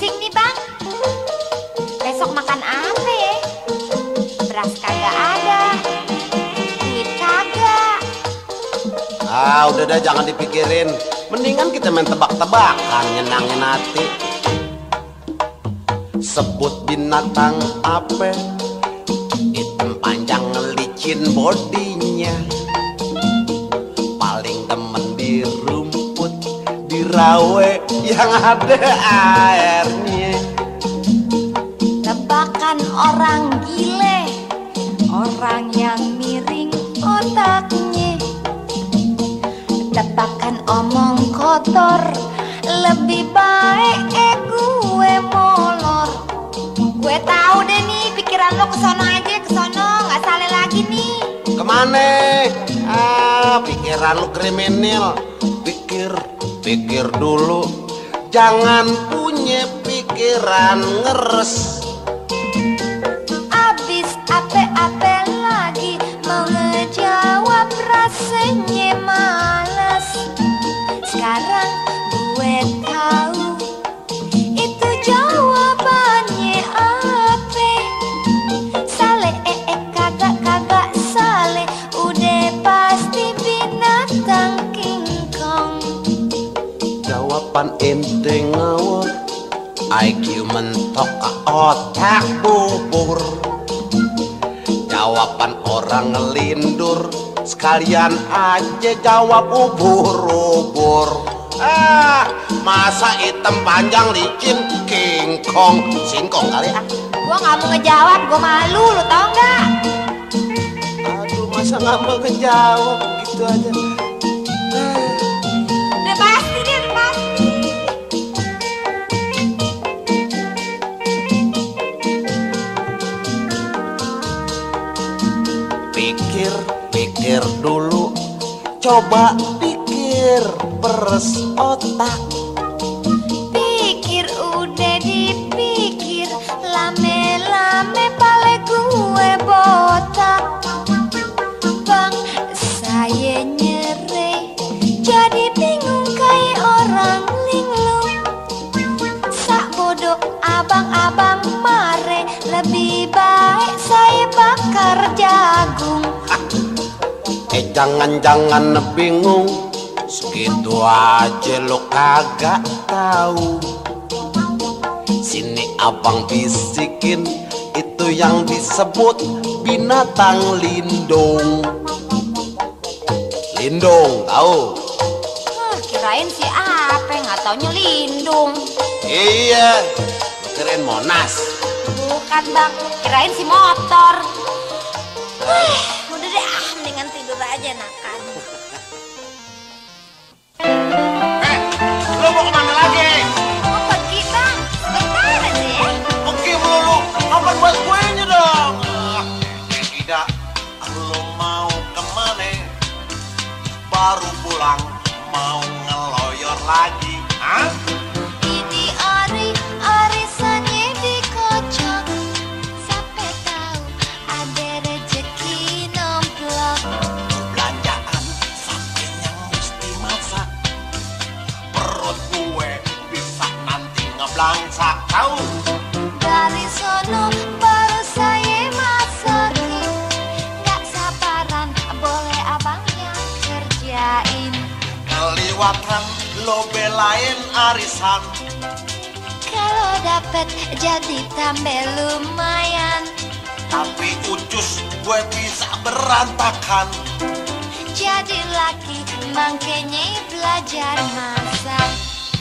pusing nih bang. Besok makan apa ya? Beras kagak ada, duit kagak. Udah dah jangan dipikirin. Mendingan kita main tebak-tebakan, nyenangin hati. Sebut binatang apa? Hitam panjang licin bodinya, paling demen di rumput, di rawe yang ada airnya. Tebakan orang gile, orang yang miring otaknya. Tebakan omong kotor, lebih baik gue molor. Gue tahu deh nih, pikiran lo kesono aja, kesono, nggak salah lagi nih. Kemana? Pikiran lu kriminal. Pikir dulu. Jangan punya pikiran ngeres. Abis ape-ape lagi, mau ngejawab rasanya males. Sekarang gue tahu itu jawabannya apa. Sale kagak sale, udah pasti binatang King Kong. Jawaban ente ngawur, IQ mentok otak bubur. Jawaban orang ngelindur, sekalian aja jawab ubur-ubur. Masa hitam panjang licin King Kong, singkong kali ah. Gua nggak mau ngejawab, gua malu, lu tau nggak? Aduh, masa nggak mau ngejawab gitu aja. Udah pasti dia, udah pasti. Pikir dulu, coba pikir, peres otak. Pikir udah dipikir, lame-lame pale gue botak. Bang, saya nyeri, jadi bingung kayak orang linglung. Sak bodoh abang-abang mare, lebih baik saya bakar jagung. Jangan-jangan bingung, segitu aja lo kagak tahu. Sini abang bisikin, itu yang disebut binatang lindung. Lindung, tahu? Kirain si apa, nggak taunya lindung. Iya, kirain Monas. Bukan bang, kirain si motor. Udah deh, mendingan tidur aja nakan. Lo mau kemana lagi? Mau pergi bang, sebentar aja ya. Oke melulu, apa buat kuenya dong? Tidak, lo mau kemana? Baru pulang, mau ngeloyor lagi, hah? Ini arisannya dikocok. Sampai tahu ada rezeki nomplok. Belanjaan sampai yang mesti masak. Perut gue bisa nanti ngeblangsak, tahu? Dari sono baru saya masakin. Nggak sabaran, boleh abang yang kerjain. Keliwatan lo belain arisan. Kalau dapet jadi tambah lumayan. Tapi ucus gue bisa berantakan. Jadi laki makanya belajar masak.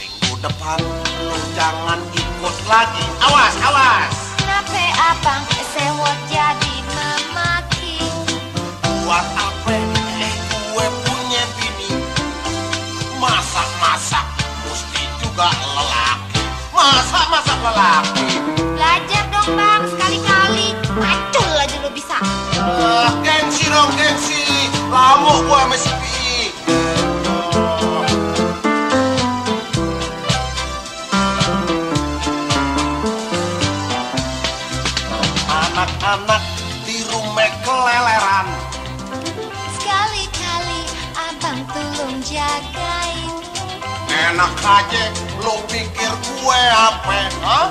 Minggu depan lu jangan ikut lagi. Awas, awas. Kenapa abang sewot jadi memaki? Buat apa gue punya bini? Masak-masak mesti juga lelaki. Masak-masak lelaki. Belajar dong bang, sekali-kali. Macul aja lo bisa. Gengsi dong, gengsi. Lamuk gue sama si Pi. Anak-anak di rumah keleleran. Sekali-kali abang tolong jagain. enak aja. Lu pikir gue apa? Hah?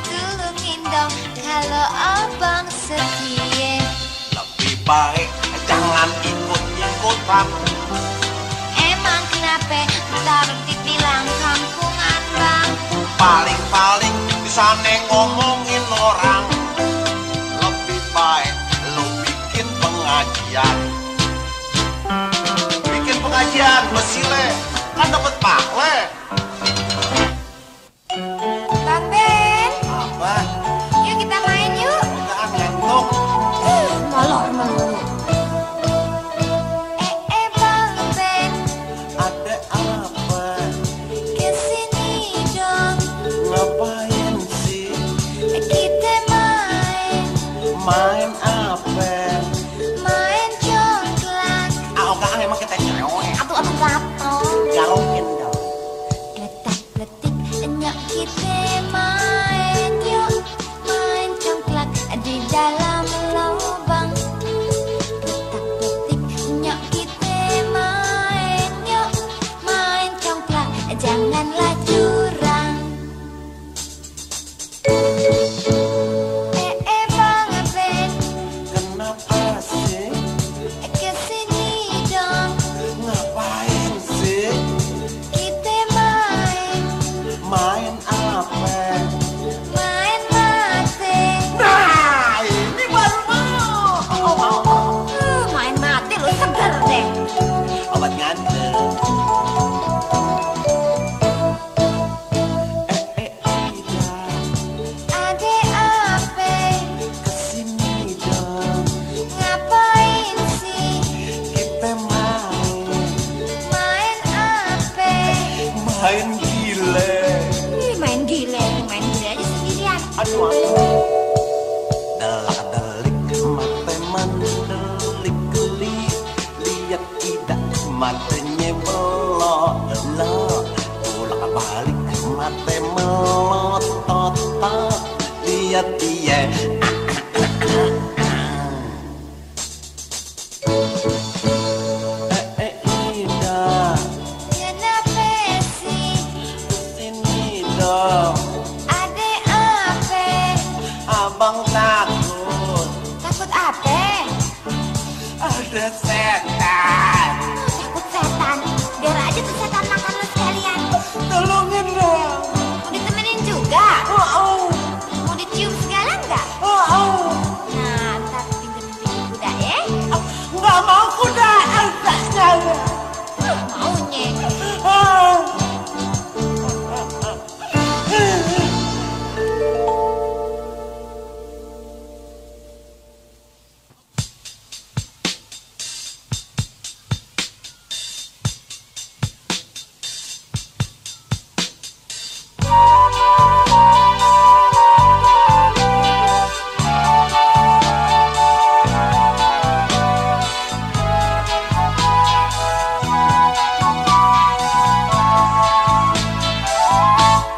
Tolongin dong kalau abang setia. Lebih baik jangan ikut-ikutan. Emang kenapa ntar dibilang kampungan bang? Paling-paling bisa ngomongin orang. Lebih baik lu bikin pengajian. Bikin pengajian mesile kan dapat pahle. Bang Ben, Apa? yuk kita main yuk. Enggak ngantuk. Molor melulu. Bang Ben, Ada apa? kesini dong. Ngapain sih? Kita main, Main apa? main congklak. Enggak emang kita cewek. Atuh gato. Garokin dong. Letak-letik enyak kita main yuk. Main congklak di dalam lubang. Letak-letik enyak kita main yuk. Main congklak janganlah curang. Bang Ben, Kenapa sih? kesini dong. Ngapain sih? Kita main, Main apa? main mati. Nah, ini baru mau. Main mati lu seger deh. Obat ngantuk. Ida, Ade ape, kesini dong. ngapain sih? Kita main, Main ape? main gile. Main gile aja sendirian. Aduh, delak-delik mata mendelik-delik. Lihat tidak matanya belok-belok. Bolak-balik mata melotot. Lihat dia. Ida, Kenapa sih? sini dong. Ade ape? Abang takut Takut ape? ada setan. Takut setan. Biar aja tuh setan makan lu sekalian. Tolongin dong. Mau ditemenin juga? Oh, Mau dicium segala enggak? oh, oh. Nah, ntar pinjem-pinjem kuda ya. Nggak mau kuda, enggak nyala. Maunya. Ah.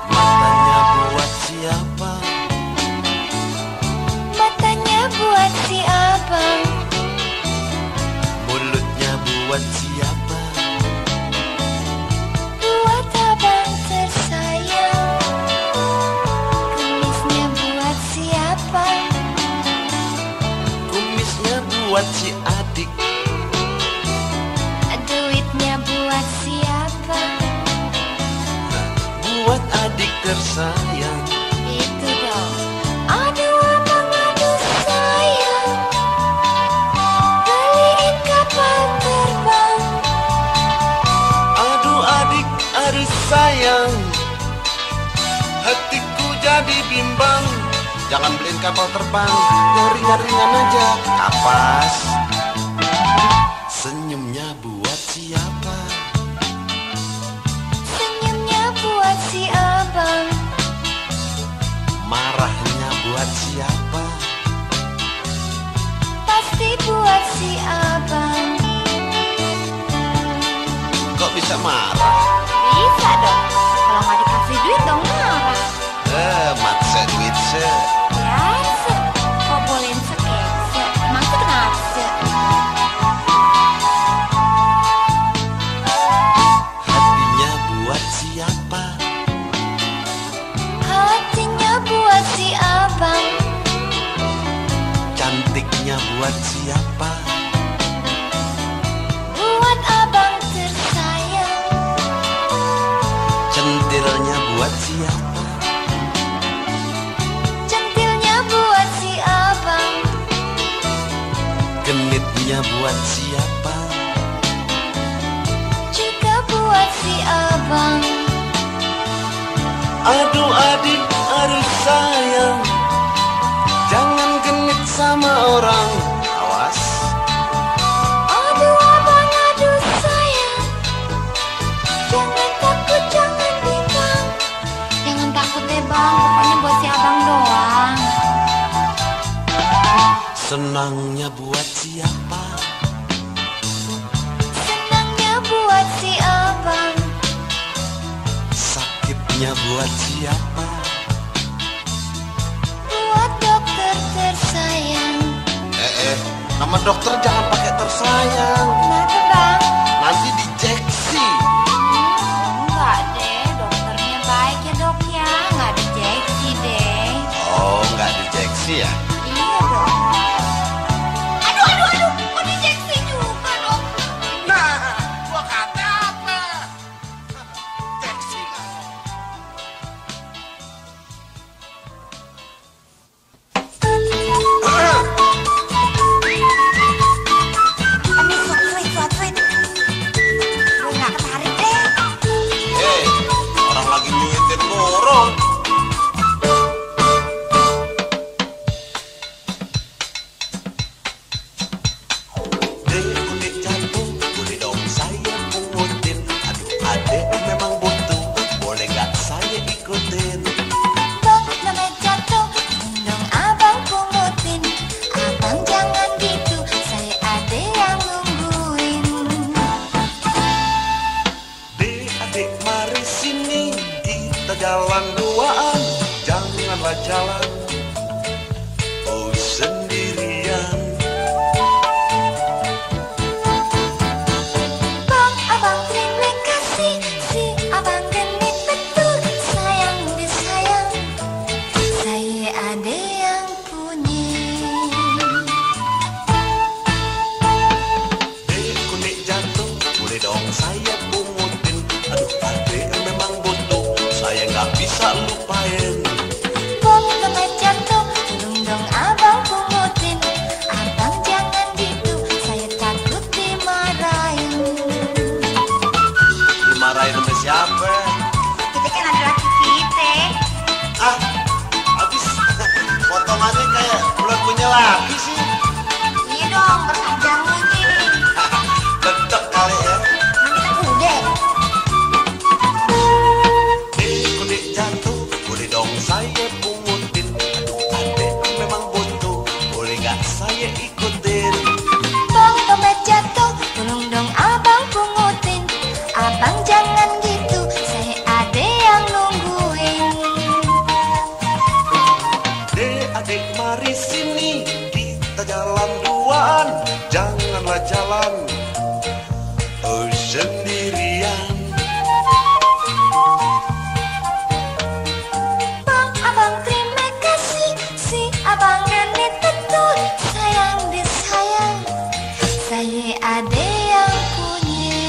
Matanya buat siapa? Matanya buat si abang. Mulutnya buat siapa? Buat abang tersayang. Kumisnya buat siapa? Kumisnya buat si adik. Duitnya buat siapa? Buat adik tersayang. Itu dong. Aduh abang, aduh sayang. Beliin kapal terbang. Aduh adik, aduh sayang. Hatiku jadi bimbang. Jangan beliin kapal terbang, yang ringan-ringan aja. Kapas. Senyumnya buat siapa? Senyumnya buat si abang. Marahnya buat siapa? Pasti buat si abang. Kok bisa marah? Bisa dong. Kalau nggak dikasih duit dong marah. Matse duit se. Biasa. Kok bolehin sekece? Emang tuh kenapa? Hatinya buat siapa? buat siapa? Buat abang tersayang. Centilnya buat siapa? Centilnya buat si abang. Genitnya buat siapa? Juga buat si abang. Aduh adik, aduh sayang, jangan genit sama orang. Awas. Aduh abang, aduh sayang, jangan takut, jangan bimbang. Jangan takut deh bang, pokoknya buat si abang doang. Senangnya buat siapa? Senangnya buat si abang. Sakitnya buat siapa? Buat dokter tersayang. Nama dokter jangan pakai tersayang. Kenapa bang? Nanti dijeksi. Enggak deh, dokternya baik ya dok ya. Nggak dijeksi deh. Oh, nggak dijeksi ya? Iya dong. Aduh, kok dijeksi juga dok? Nah, gua kata apa? Jeksi lah. Sweet. Gue nggak ketarik deh. Hei, orang lagi nyuitin burung. Dek kulit jatuh, boleh dong saya pungutin. Aduh adek memang butuh, boleh gak saya ikutin? Bang, namanya jatuh, dong abang pungutin. Abang jangan gitu, saya ada yang nungguin. Dek adek mari sini, kita jalan duaan. Janganlah jalan oh sendirian. Bang, abang terima kasih, si abang genit betul, sayang disayang. Saya ada yang punya. Dek kulit jatuh, boleh dong saya pungutin. Aduh adek memang butuh, saya gak bisa lupain. Bang, namanya jatuh, tolong dong abang pungutin. Abang jangan gitu, saya takut dimarahin. Dimarahin sama siapa? Kita kan ada laki kita. Ah, habis potongannya kayak belum punya laki sih. Iya dong, berpanjang ini. Dedek kali ya. Nanti kita udah. Dek kulit jatuh, boleh dong saya pungutin. Aduh adek memang butuh, boleh gak saya ikutin? Bang, dompet jatuh, tolong dong abang pungutin. Abang jangan gitu, saya ada yang nungguin. Dek adik mari sini, kita jalan duaan. Janganlah jalan oh sendirian. Bang, abang terima kasih, si abang genit betul, sayang disayang. Saya ada yang punya.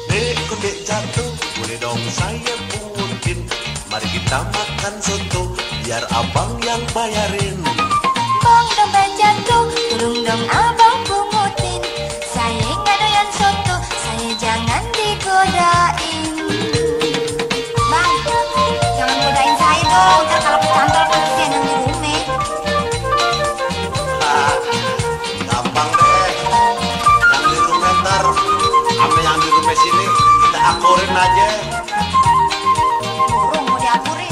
Dek kulit jatuh, boleh dong saya pungutin. Mari kita makan soto, biar abang yang bayarin. Bang, dompet jatuh, tolong dong abang pungutin. Saya nggak doyan soto, saya jangan digodain. Bang, jangan godain saya dong, ntar kalau kecantol kasihan yang di rumah. Ah, gampang deh. Yang di rumah ntar sama yang di rumah sini kita akurin aja. Burung mau diaturin.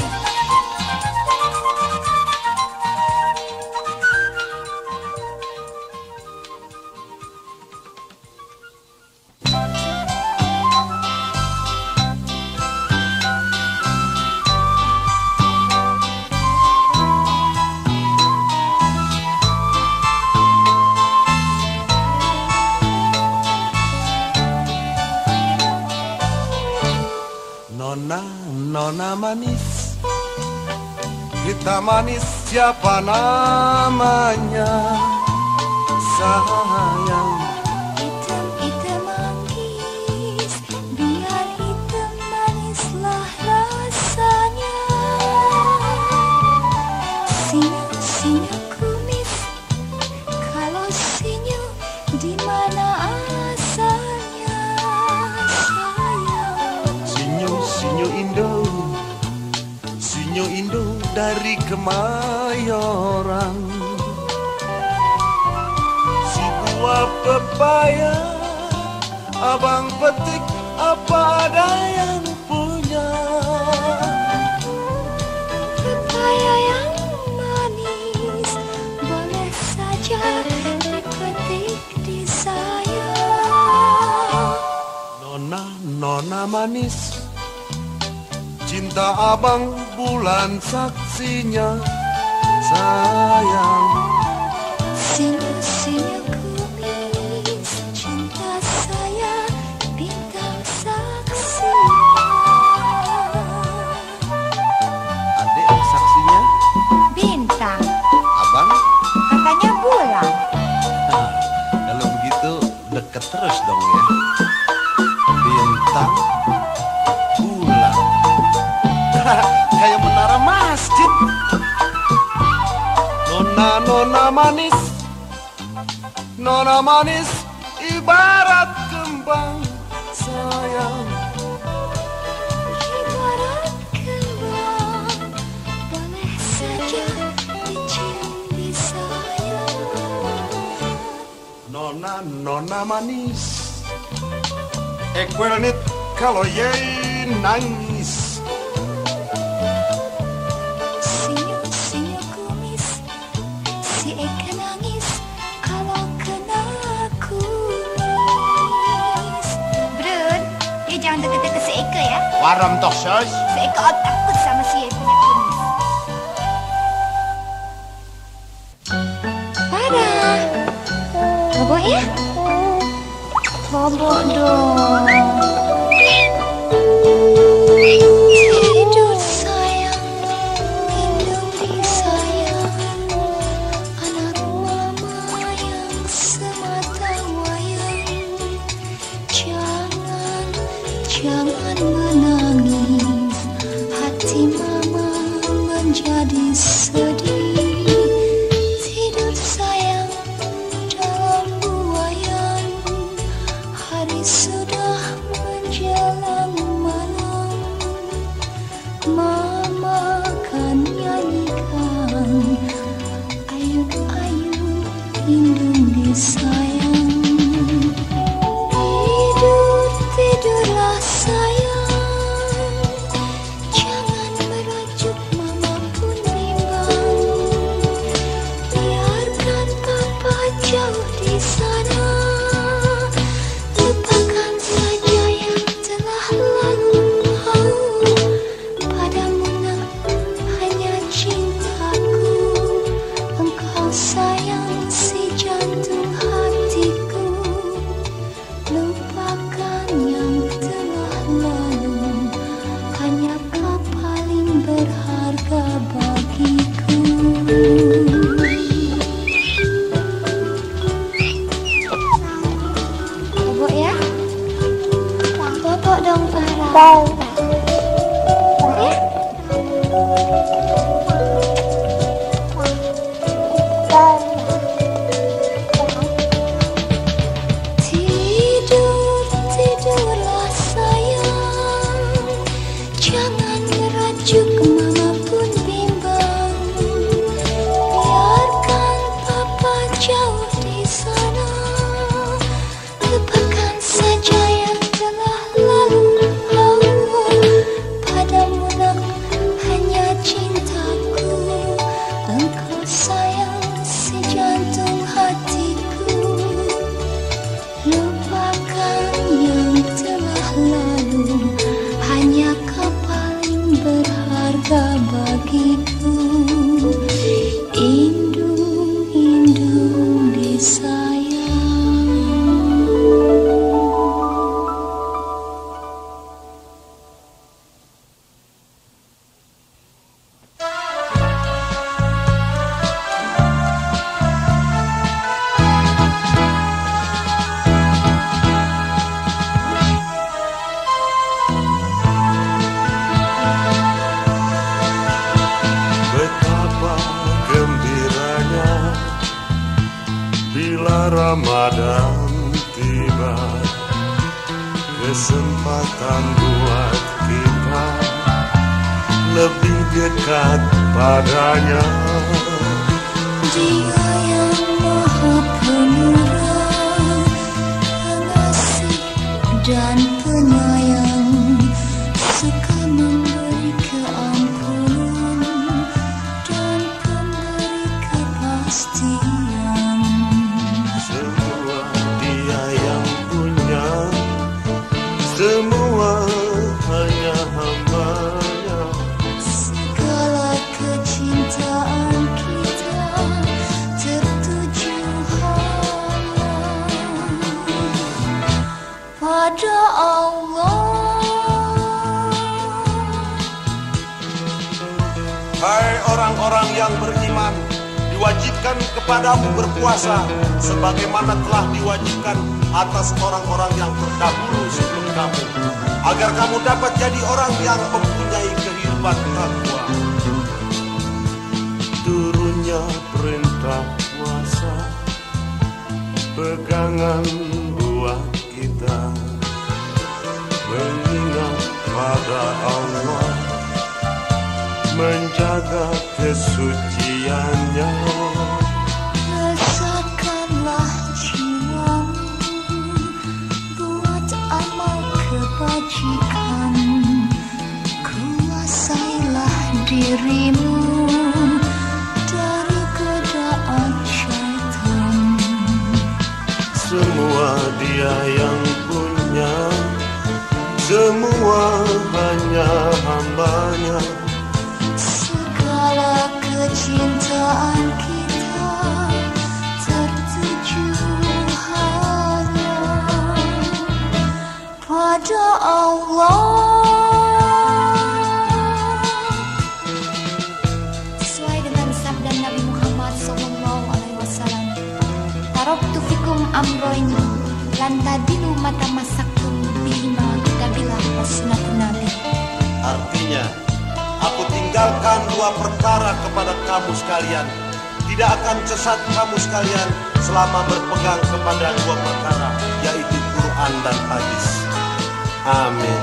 Nona, nona manis, Cerita manis siapa namanya, sayang? Hitam-hitam manggis, biar hitam manislah rasanya. Senyum-senyum kumis, kalau senyum di mana asalnya, sayang? Sinyo Indo dari Kemayoran. Si buah pepaya abang petik apa ada yang punya. Pepaya yang manis boleh saja dipetik di saya. Nona manis, cinta abang bulan saksinya, sayang. Senyum-senyum kumis, cinta saya bintang saksinya. Adik saksinya Bintang, abang. katanya bulan. Kalau begitu deket terus dong ya. Bintang bulan kayak menara masjid. Nona manis ibarat kembang, sayang. Ibarat kembang, boleh saja dicium di saya. Nona manis, equal kalau yei nangis. Senyum-senyum kumis, si Eka nangis kalau kena kumis. Brun, dia jangan deket-deket si Eka ya. Waram toh sos. Si Eka takut sama si Eka punya kumis. Parah. Bobo ya? Bobo dong. Tidur sayang, lindungi sayang, anak mama yang semata wayang. Jangan menangis, hati mama menjadi sedih. Tidur sayang dalam buayan, hari sudah menjelang malam. Mama kan nyanyikan ayun-ayun lindungi sayang. Tidurlah sayang, jangan merajuk mama pun bimbang. Biarkan papa jauh di sana, lupakan saja yang telah lalu. Padamu nak hanya cintaku, engkau sayang si jantung hatiku. Lupakan yang telah lalu, hanya kau paling berharga bagiku. Bobo ya? Bobo dong Farah. Ya? Tidurlah sayang, jangan merajuk mama pun bimbang. Biarkan papa jauh di sana, lupakan saja yang telah lalu. Padamu nak hanya cintaku, engkau sayang si jantung hatiku. Lupakan yang telah lalu, hanya kau paling berharga bagiku. Indung disayang. Ramadan tiba, kesempatan buat kita lebih dekat padanya. Dia yang maha pemurah, pengasih dan penyayang, suka memberi keampunan dan pemberi kepastian. Semua Dia yang punya, semua hanya hamba-Nya. Segala kecintaan kita tertuju hanya pada Allah. Hai orang-orang yang beriman, diwajibkan kepadamu berpuasa sebagaimana telah diwajibkan atas orang-orang yang terdahulu sebelum kamu, agar kamu dapat jadi orang yang mempunyai kehidupan takwa. Turunnya perintah puasa, pegangan buat kita mengingat pada Allah, menjaga kesuciannya. Lesakanlah jiwamu buat amal kebajikan, kuasailah dirimu dari godaan syaitan. Semua Dia yang punya, semua hanya hamba-Nya. Segala kecintaan kita tertuju hanya pada Allah. Sesuai dengan sabda Nabi Muhammad SAW, taraktu fikum amroin lan tadilu mata masaktum bihima kitabillah wa sunnatun nabi. Artinya, aku tinggalkan dua perkara kepada kamu sekalian. Tidak akan sesat kamu sekalian selama berpegang kepada dua perkara, yaitu Quran dan hadis. Amin.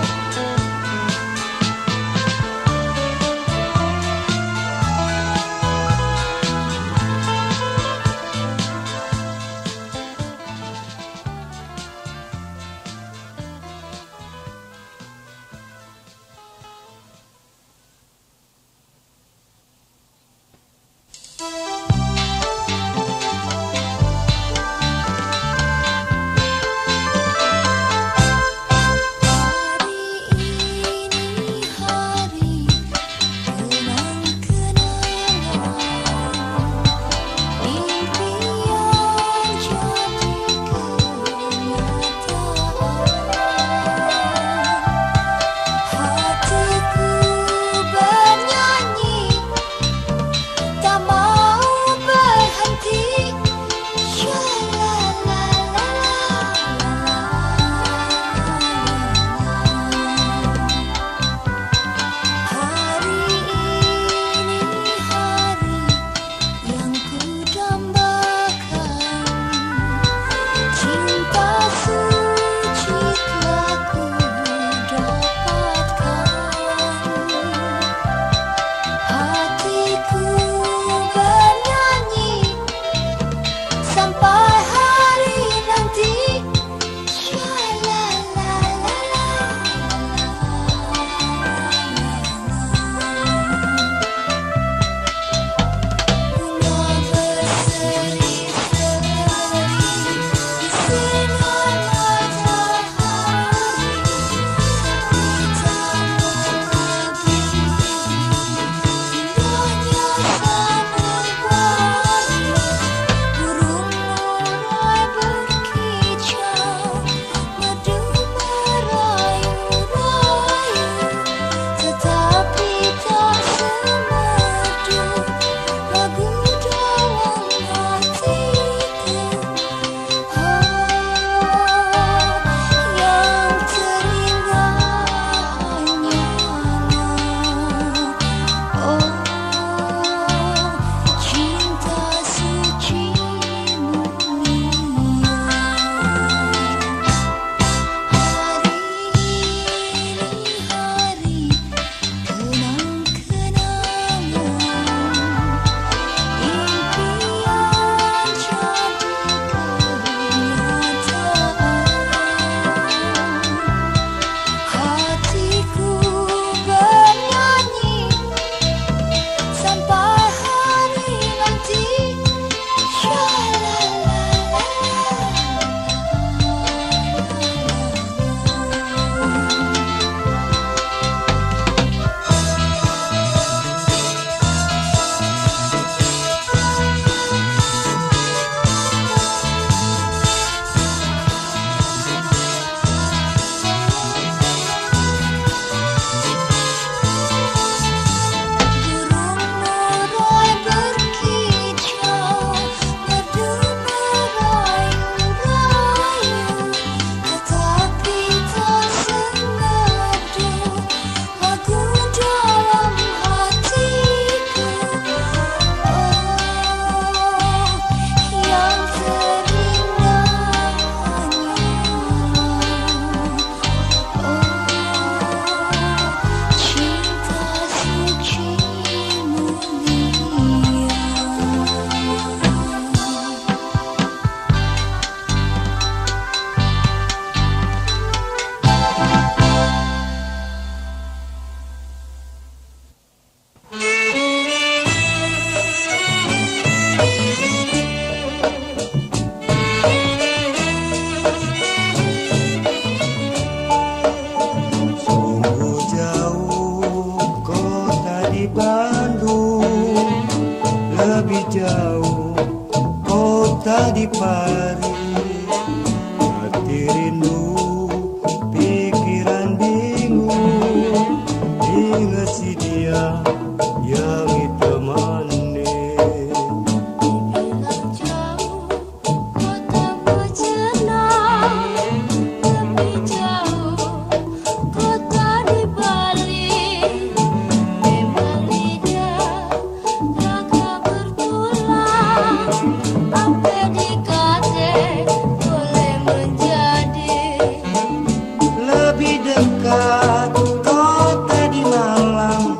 Lebih dekat kota di Malang,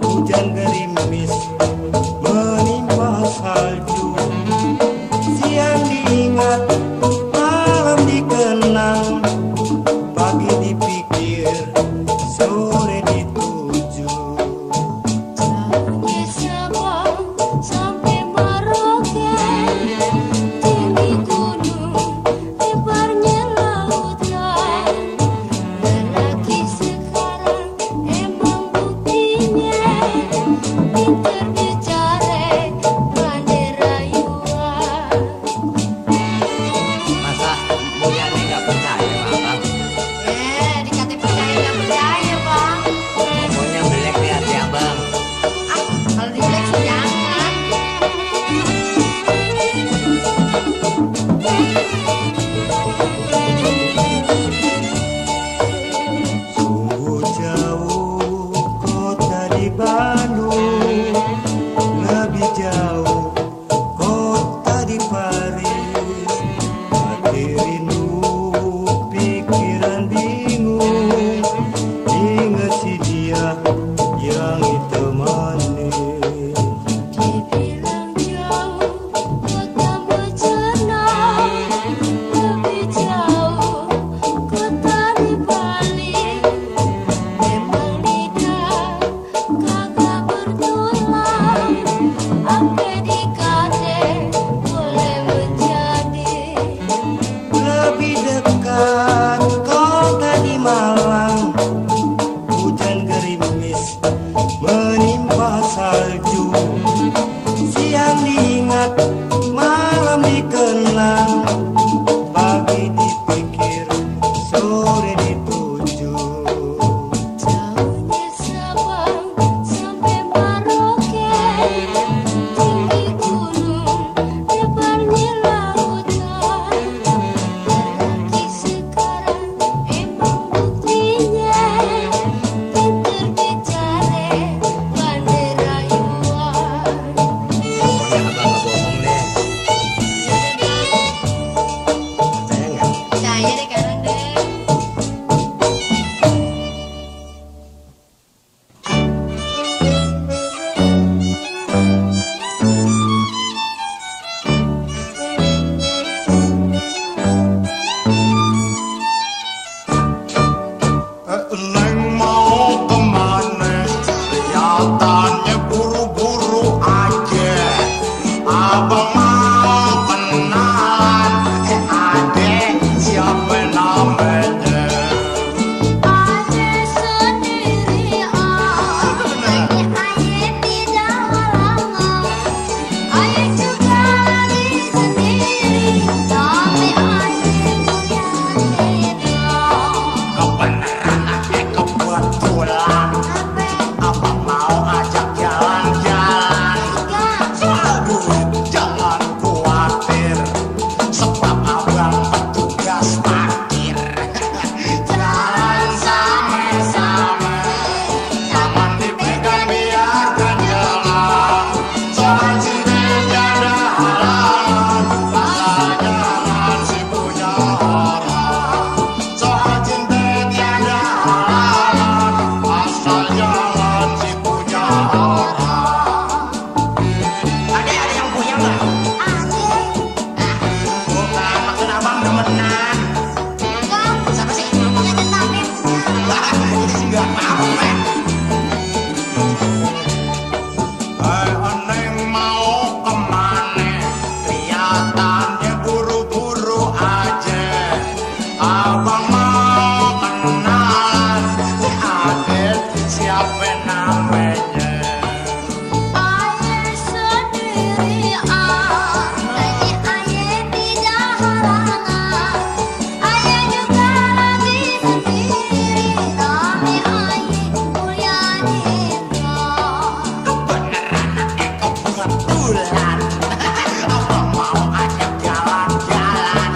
hujan gerimis menimpa salju. Siang diingat, malam dikenang, pagi dipikir, sore dituju. Jauhnya Sabang sampai Merauke, tinggi gunung, lebarnya lautan. Lelaki sekarang emang buktinya pinter bicara, pandai rayuan. Masa Buya nih nggak percaya sama abang? Dikasih percaya nggak percaya bang. Pokoknya belek di hati abang. Kalau dibilang sih jangan. Sungguh jauh kota di Bandung, lebih jauh kota di Paris. Hati rindu, pikiran bingung, ingat si dia yang ditemani. Dibilang jauh kota Bencana, lebih jauh kota di Bali. Memang lidah kagak bertulang, apa dikate boleh menjadi. Lebih dekat kota di Malang, hujan gerimis menimpa salju. Siang diingat, malam dikenang, pagi dipikir, sore dituju. Jauhnya Sabang sampai Merauke, tinggi gunung, lebarnya lautan. Lelaki sekarang emang buktinya pinter bicara, pandai rayuan. Pokoknya abang nggak bohong deh. Percaya nggak? Percaya deh sekarang deh. Neng mau kemana? Kelihatannya buru-buru aja. Abang mau kenalan, adek siapa namanya? Aye sendiri lagi aye tidak halangan. Aye juga lagi sendiri, tapi aye punya beda. Kebenaran kebetulan. Abang mau ajak jalan-jalan. Soal duit jangan khawatir, sebab abang petugas parkir. Jalan sama-sama, tangan dipegang biarkan jalan. Soal cinta tiada halangan, asal jalan si punya orang. Soal cinta tiada halangan, asal jalan si punya orang. Ada yang punya nggak? Bukan, maksud abang demenan. Siapa sih? Kita sih nggak mau, men. Neng mau kemana? Kelihatannya buru-buru aja. Abang mau kenalan, adek siapa namanya? Aye sendiri lagi aye tidak halangan. Aye juga lagi sendiri, tapi aye punya beda. Kebenaran kebetulan. Abang mau ajak jalan-jalan.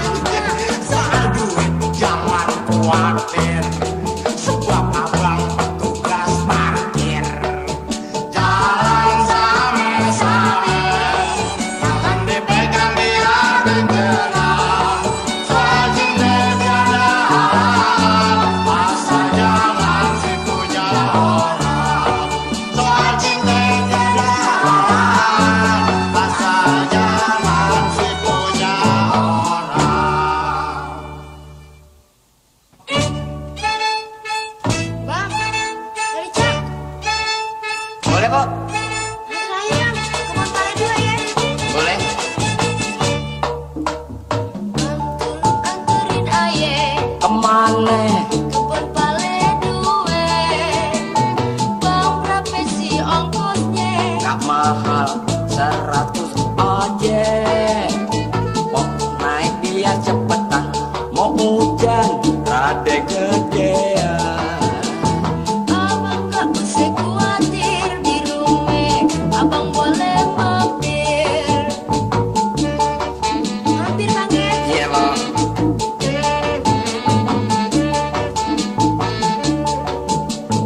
Soal duit jangan khawatir, sebab abang petugas parkir. Jalan sama-sama, tangan dipegang biarkan jalan. Soal cinta tiada halangan, rada gedean. Abang gak usah khawatir di rumah, abang boleh mampir. Mampir Bang ya? Iya Bang.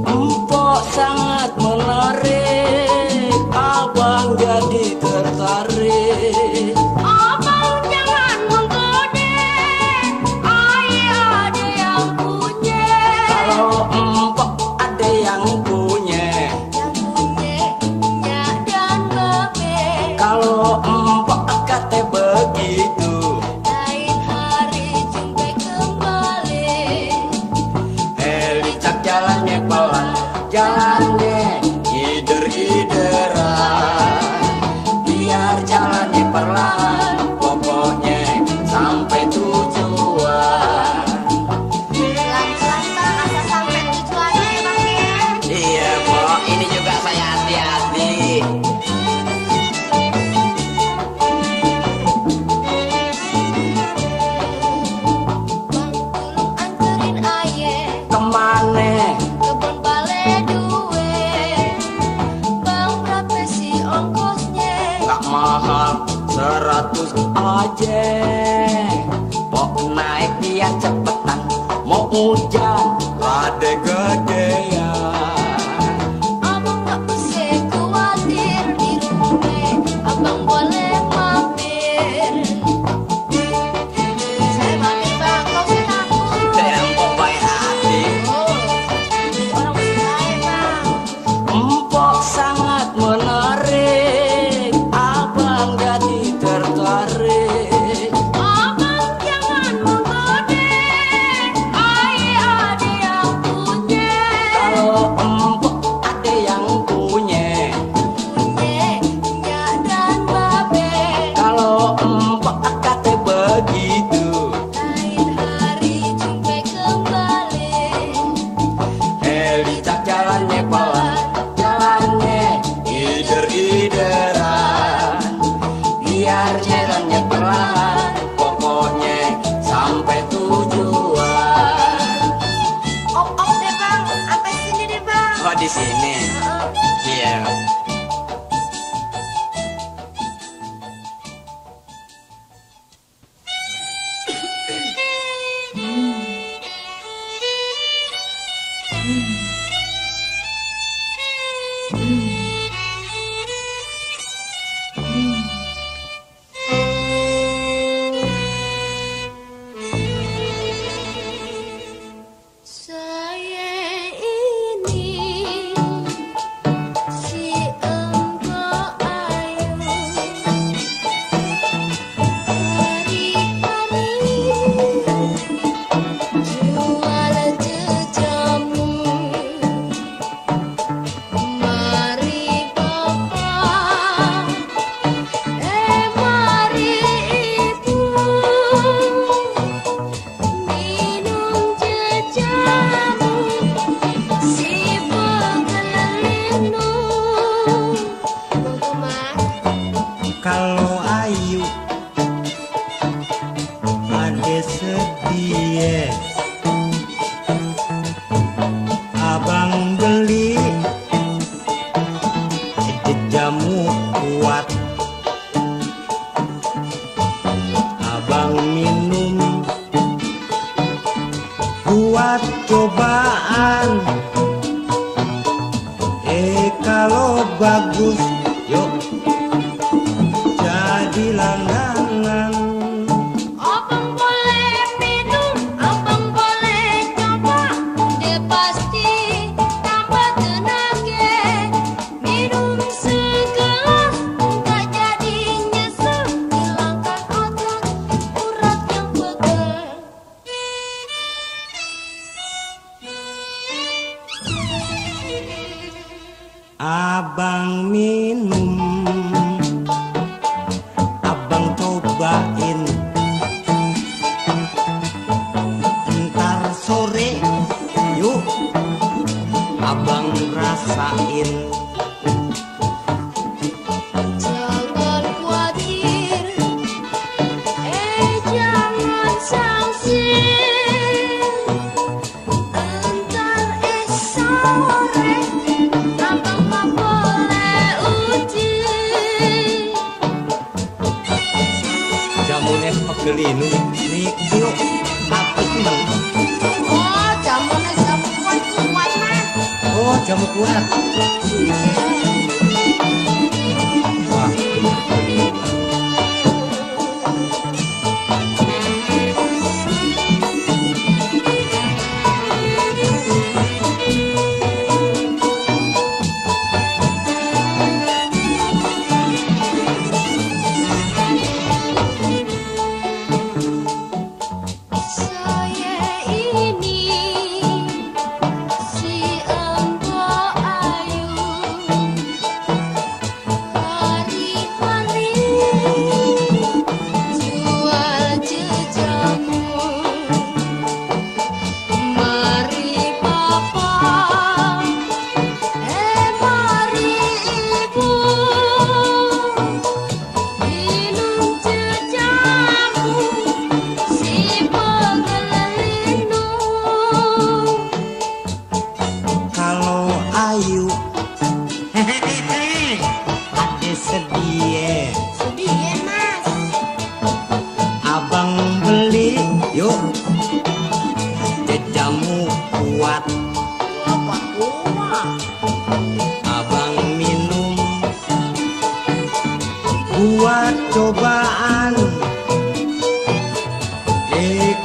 Empok sangat menarik, abang jadi tertarik. Abang jangan menggoda, ayah ada yang punya. Kalau empok ada yang punya, Yang punya nyak dan babe. kalau empok kata begitu, Lain hari jumpa kembali. Elicak jalannya pelan, jalannya hider-hideran. Biar jalannya perlahan, pokoknya sampai tujuan. Pelan-pelan bang, asal sampai tujuannya ya bang ya. Iya Pok, ini juga saya hati-hati. Bang tolong anterin ayah Kemana? kebun balai duwe. Bang berapa sih ongkosnya? Gak mahal, 100 aja. Pok naik biar cepetan, mau hujan rada gedean. Abang gak usah khawatir di rumah, abang boleh mampir. Saya mampir bang, kau usah takut. Saya empok baik hati. Oh, orang masih baik bang. Empok sangat menarik, abang jadi tertarik. Abang jangan menggoda, ayah ada yang punya. Kalau empok ada yang punya, Punya nyak dan babe. kalau empok kata begitu, Lain hari jumpa kembali. Elicak jalannya pelan, jalannya hider-hideran. Biar jalannya perlahan, pokoknya sampai tujuan. Op deh bang, sampai sini deh bang. Oh di sini, iya. Saya ini si empok ayu, hari-hari jual jajamu. Mari bapak, mari ibu, minum jajamu si begelinu. Kalau Ayu ada sedia, abang beli jamu kuat, abang minum buat cobaan. Kalau bagus yuk jadi langganan. Abang boleh minum, abang boleh coba, dia pasti tambah tenaga. Minum segelas, nggak jadi nyesel, hilangkan otot urat yang pegel. Abang minum, abang cobain, ntar sore yuk abang rasain. Jangan khawatir, jangan sangsi. jamu kuat. Wah. Buat cobaan,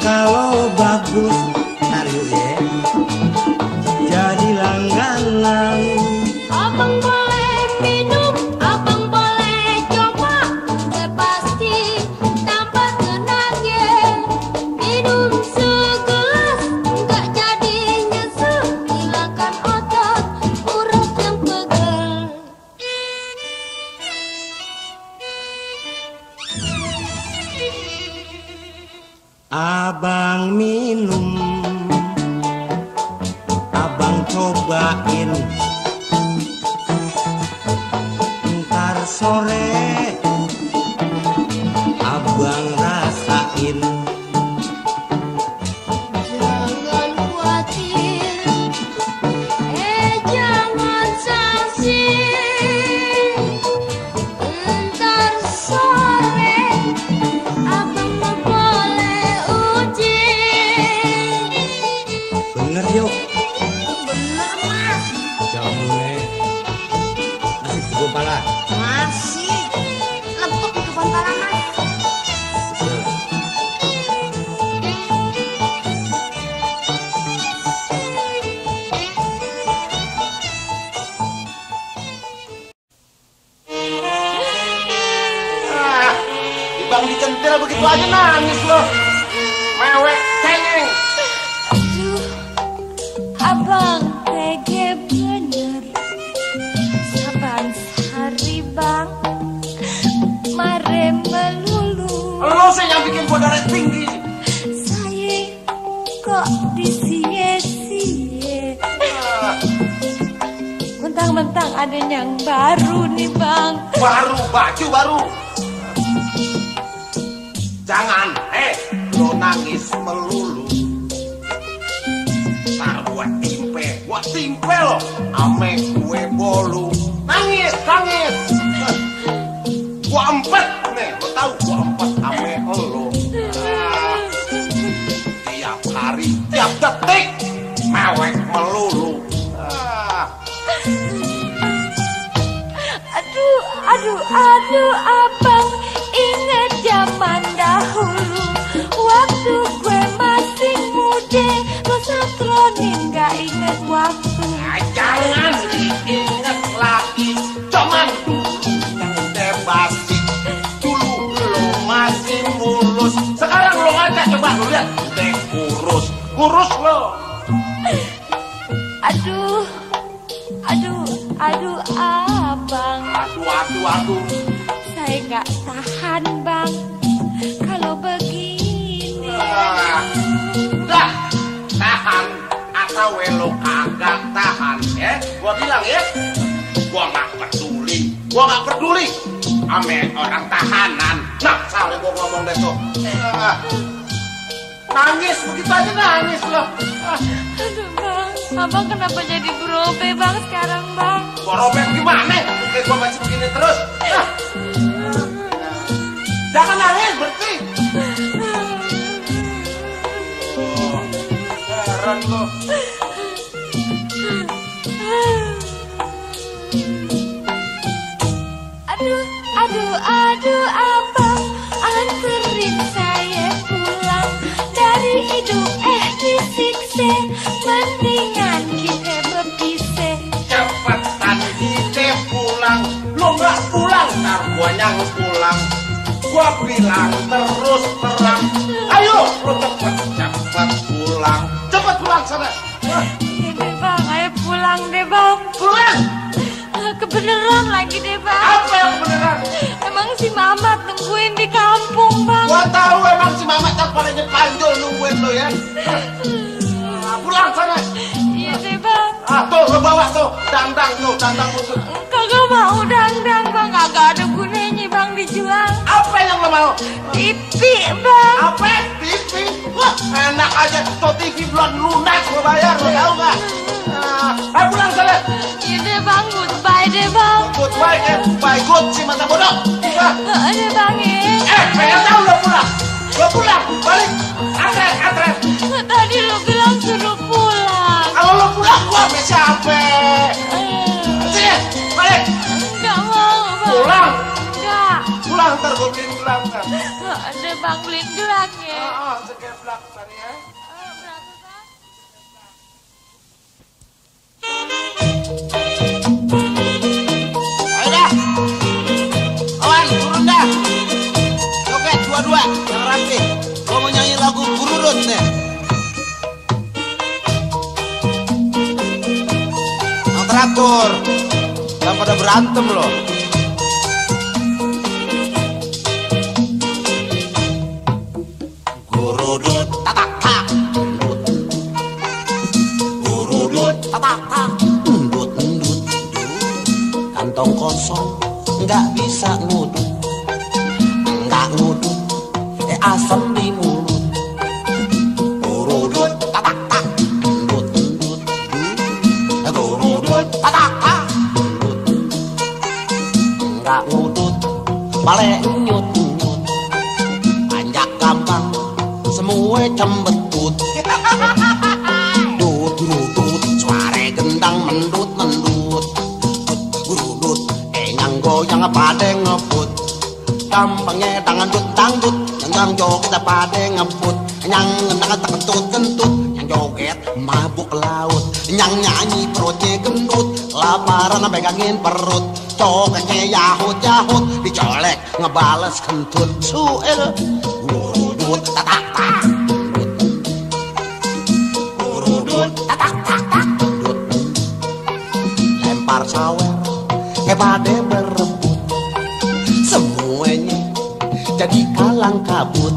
kalau bagus taruh ya, jadi langganan. Abang boleh minum, abang boleh coba, pasti tambah tenang ya. Minum segelas, nggak jadi nyesel, hilangkan otot, urat yang pegel. Abang minum, abang cobain, ntar sore abang rasain. Jangan khawatir, jangan sangsi, ntar sore abang mau boleh uji. Bener yuk, Bener mas. jamunya masih belum pala. Masih lepuk di kebun pala mas. Bang dicentil begitu aja nangis loh. Mewek cengeng. Aduh, abang tege bener. Saban sehari bang, mare melulu. Lo sih yang bikin gua darah tinggi. Saya kok disie-sie. Mentang-mentang ada yang baru nih bang. Baru, baju baru. Jangan, lo nangis melulu. Ntar gua timpe lo, ame gue bolu. Nangis, nangis. Gua empet nih, lo tau gua empet ame lo. Tiap hari, tiap detik, mewek melulu. Aduh abang, ingat zaman dahulu. Waktu gue masih muda, lo satronin gak inget waktu. Jangan diinget lagi, cuman bebasi. Dulu lo masih mulus, sekarang lo ngajak coba lo lihat, udah kurus lo. Aduh abang, Aduh. saya gak tahan bang, kalau begini. Udah, tahan atau lo kagak tahan ya. Gua bilang ya, gua gak peduli ame orang tahanan. Nah, salah gua ngomong deh tuh. Nangis begitu aja nangis lo. Aduh bang, abang kenapa jadi berobe bang sekarang bang? Gua robek gimana? Mungkin gua masih begini terus. Jangan nangis, berhenti. Heran lo. Aduh, aduh abang, anterin saya pulang. Dari hidup disiksa, mendingan kita berpisah. Cepetan kita pulang. Lo nggak pulang, ntar gua yang pulang. Gua bilang terus terang. Ayo, lo cepet pulang. Cepet pulang sana. Iya deh bang, ayo pulang deh bang. Pulang. Kebeneran lagi deh bang. Apa yang beneran? Emang si Mamat nungguin di kampung bang. Gua tahu emang si Mamat tak palingnya panjol nungguin lo ya. Pulang sana. Iya deh bang. Tuh lo bawa tuh dandang tuh. Kagak mau dangdang bang, kagak ada gunanya bang dijual. Apa yang lo mau? Pipi bang. Apa? TV? Wah, enak aja. Tuh TV belum lunas lo bayar, lo tahu nggak? Ayo pulang sana. Iya deh bang, goodbye deh bang. Goodbye, bye good si mata bodoh. Deh bang ya. Pengen tahu lo pulang? Lo pulang, balik. Antre. Tadi lo bilang suruh pulang. Kalau lo pulang, gua siapa? Sini, balik. Enggak mau bang. Pulang. Enggak. Pulang ntar gua beliin gelang kan. Ada bang beliin gelang ya. Segeplak tadi ya. Berapa bang? Ayo dah. Kawan, turun dah. Joget dua-dua, yang rapi. Gua mau nyanyi lagu Gururut nih. Yang teratur. Jangan pada berantem loh. Gurudut, tatak tak. Gurudut, tatak tak. Endut. Kantong kosong, nggak bisa ngudut. Nggak ngudut, asam di mulut. Gurudut, tatak tak. Endut. Gurudut, tatak tak. Nggak ngudut, balik nyut. Panjak gampang, semua cembetut. Dut, suara gendang mendut. Gurudut, goyang pada ngebut. Gampangnya dangdut. Yang joget pada ngebut. Yang ngendang kentut. Yang joget mabuk laut. Yang nyanyi perutnya gendut. Laparan pegangin perut. Jogetnya yahut. Dicolek ngebales kentut. Suel. Gurudut, tatak tak. Gurudut, tatak tak. Lempar sawer. Pada berebut. Semuanya jadi kalang kabut.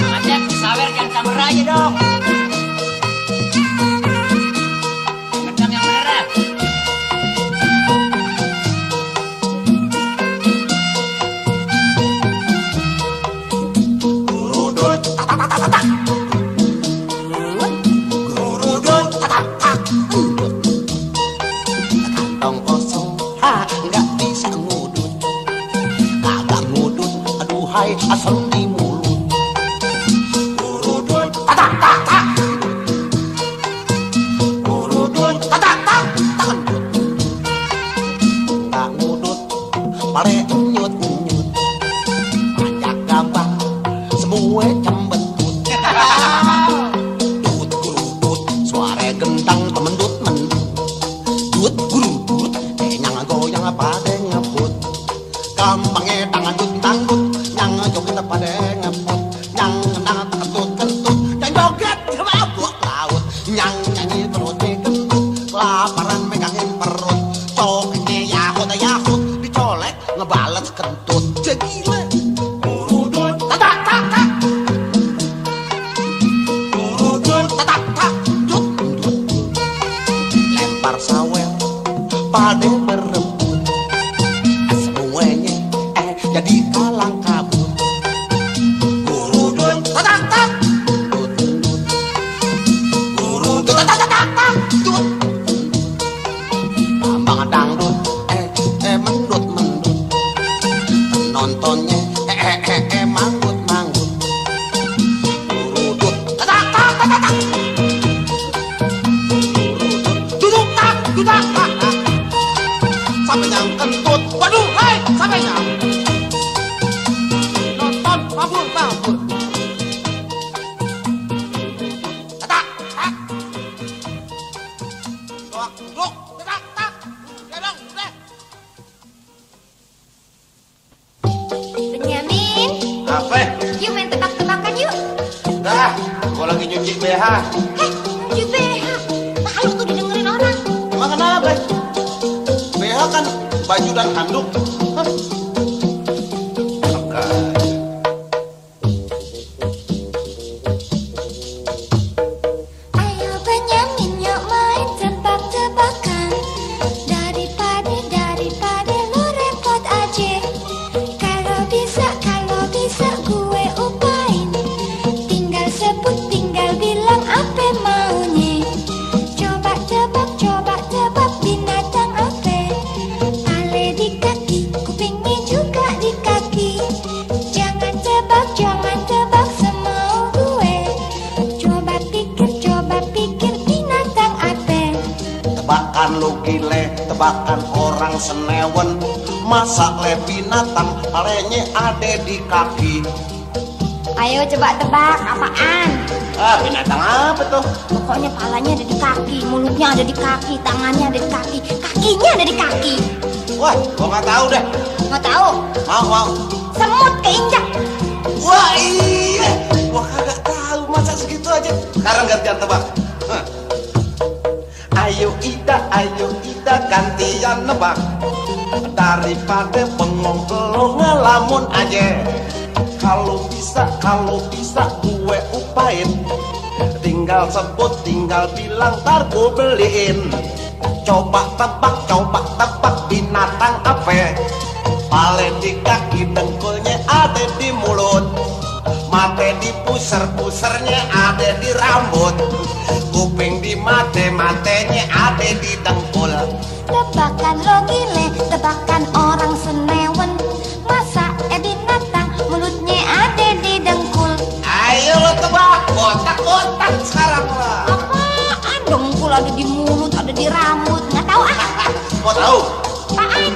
Ada sawer yang campur aja dong. Ngedang yang beneran. Gurudut, tatak. Gurudut, tatak. Kantong kosong, nggak bisa ngudut. Kagak ngudut, aduhai asam di mulut. Gurudut, tatak. Gurudut, tatak. Nggak ngudut, balik nyut. Panjak gampang, semua cembetut. Gurudut, suara gendang temendut. Gurudut, nyang goyang pada ngebut. Gampangnya dangdut. Nyang joget pada ngebut. Nyang ngendang kentut. Dan joget mabuk laut. Nyang nyanyi perutnya gendut. Laparan megangin perut. Jogetnya yahut. Dicolek ngebales kentut. Gila. Gurudut, tatak. Gurudut, tatak. Lempar sawer pada berebut. Semuanya jadi kalang kabut. Gurudut, tatak. Gurudut, tatak. Bambang dangdut, mendut. Penontonnya manggut. Gurudut, tatak. Duduk tak. Sampai ah. Gua lagi nyuci BH. Nyuci BH. Malu tuh didengerin orang. Emang kenapa? BH kan baju dan handuk. Hah? Ayo Benyamin yuk main tebak-tebakan. Daripada lu repot aja. Kalau bisa gue upain. Tinggal sebut, tinggal bilang apa maunya. Coba tebak binatang apa. Ale di kaki, kupingnya juga di kaki. Jangan tebak semau gue. Coba pikir binatang apa. Tebakan lu gile, tebakan orang senewen. Masa le binatang, palenya ada di kaki. Ayo coba tebak apaan. Ah, binatang apa tuh? Pokoknya palanya ada di kaki, mulutnya ada di kaki, tangannya ada di kaki, kakinya ada di kaki. Wah, gua nggak tahu deh. Nggak tahu? Mau. Semut keinjak. Wah iya, gua kagak tahu masa segitu aja. Sekarang gantian tebak. Hah. Ayo Ida gantian nebak. Daripada bengong lo ngelamun aja. Kalau bisa gue upain. Tinggal sebut, tinggal bilang, ntar gue beliin. Coba tebak binatang apa. Pale di kaki, dengkulnya ada di mulut. Mata di puser-pusernya ada di rambut. Kuping di matanya ada di dengkul. Tebakan lo gile, tebakan orang senewen. Masa binatang, mulutnya ada di dengkul. Ayo lo tebak, kotak-kotak sekarang lah. Apaan? Dengkul ada di mulut, ada di rambut. Nggak tahu ah. Mau tahu? Apaan?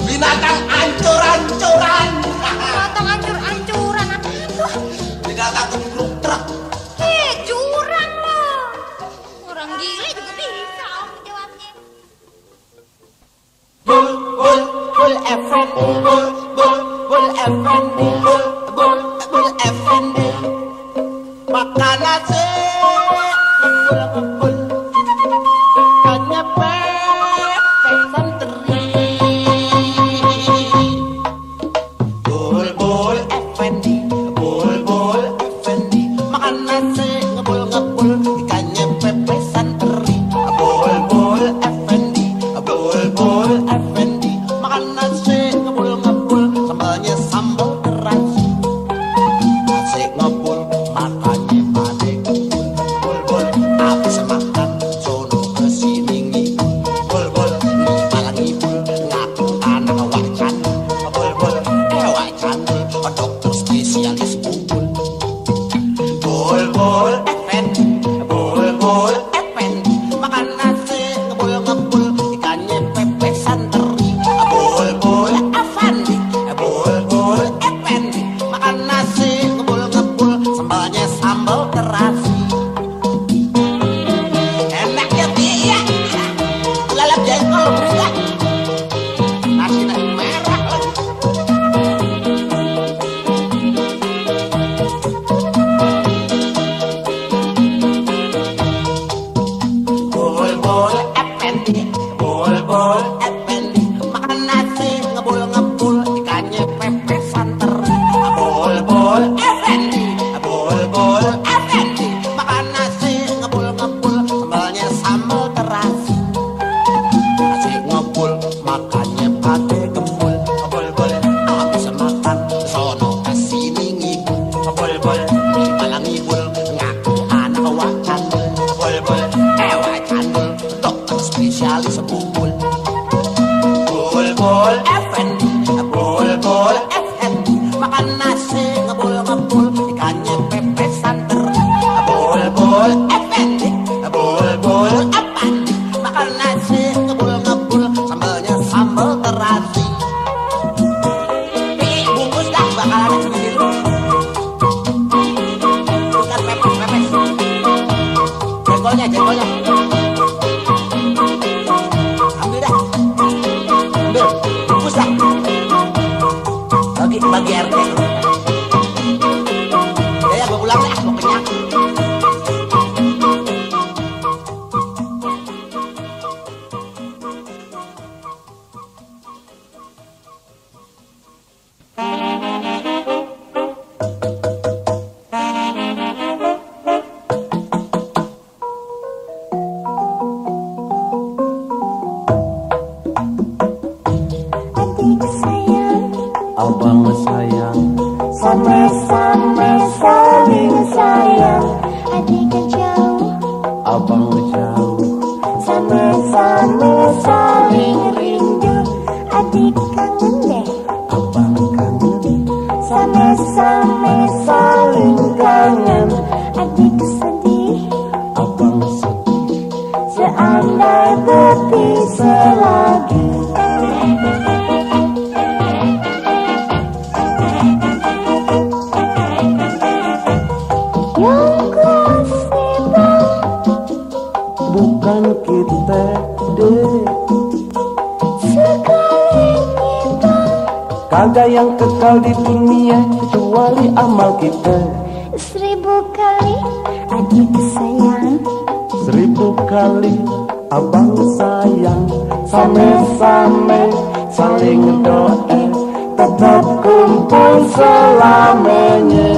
Binatang ancur-ancuran. Potong ancur-ancuran apa tuh? Binatang gebruk truk. Curang lo. Orang gila juga bisa om jawabnya. Bul Effendi, Bul Effendi, Bul Effendi. Makan nasi, ngebul, hanya santri. Bul Effendi, Bul Effendi. Makan nasi, ngebul, ikannya pepe santri. Bul Effendi, Bul Effendi. Makan nasi, ngebul, sambalnya sambal terasi. Nasi ngebul, makannya pade ngebul. Bul, habis makan, sono kesini ngibul. Bul, malah ngibul, ngaku anak wacan. Bul, wacan, dokter spesialis bubul. Bul Effendi, Bul Effendi. Makan nasi, ngebul, ikannya pepe santri. Bul Effendi, Bul Effendi. Makan nasi, ngebul, sambalnya sambal terasi. Enaknya dia, lalap jengkol bukan. Nasi merah lagi. Bul Effendi, Bul Effendi. Makan nasi, ngebul, ikannya pepe santri. Bul Effendi, Bul Effendi. Makan nasi, ngebul, sambalnya sambal terasi. Nasi ngebul, makannya pade gembul. Bul, habis makan, sono kesini ngibul. Bul, malah ngibul, ngaku anak wacan. Bul, wacan, dokter spesialis bubul. Bul Effendi, Bul Effendi. Makan nasi, ngebul, ikannya pepe santri. Bul Effendi, Bul Effendi. Makan nasi, ngebul, sambalnya sambal terasi. Bungkus dah, bakalan sendiri. Bukan pepes. Jengkolnya. Ambil dah. Ambil, bungkus dah. Bagi RT. Ya, gua pulang dah, mau kenyang. Sama-sama saling sayang. Adik jauh, Abang jauh. sama-sama saling rindu. Adik kangen deh, Abang kangen. sama-sama saling kangen. Adik sedih, Abang sedih. seandai berpisah lagi. Yang kasih bang, Bukan kita deh. sekali kita Kagak yang kekal di dunia kecuali amal kita. 1000 kali adik sayang, 1000 kali abang sayang. Sama-sama saling doa, tetap kumpul selamanya.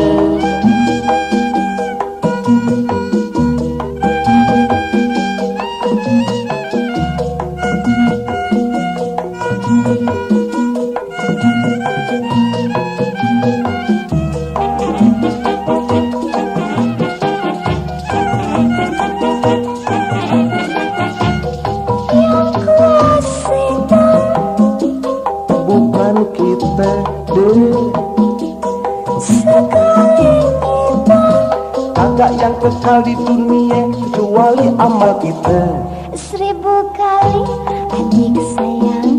kasih bang, Bukan kita deh. sekali kita Kagak yang kekal di dunia kecuali amal kita. 1000 kali adik sayang,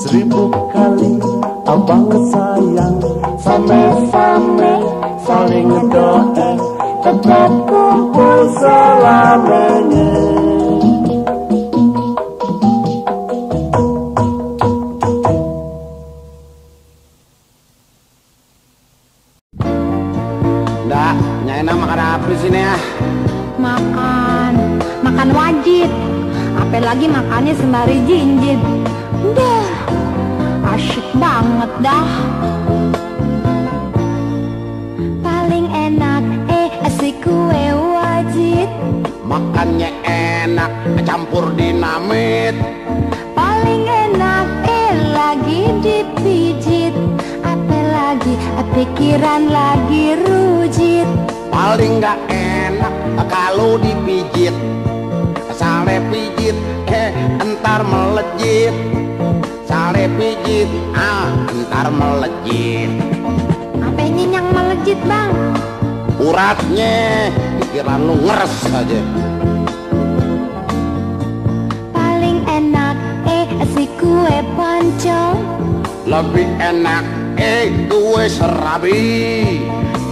1000 kali abang sayang. Sama-sama saling doa, tetap kumpul selamanya. Ndak, Nyaina makan apa di sini ya? Makan wajib. Apalagi makannya sembari jinjit. Dah, asyik banget dah. paling enak asik kue wajib. Makannya enak, campur dinamit. Paling enak lagi dipijit. Apalagi pikiran lagi rujit. Paling gak enak kalau dipijit. Sale pijit, entar melejit. Sale pijit, entar melejit. Apanya yang melejit bang? Uratnya, pikiran lu ngeres aja. Paling enak si kue pancong. Lebih enak, gue serabi.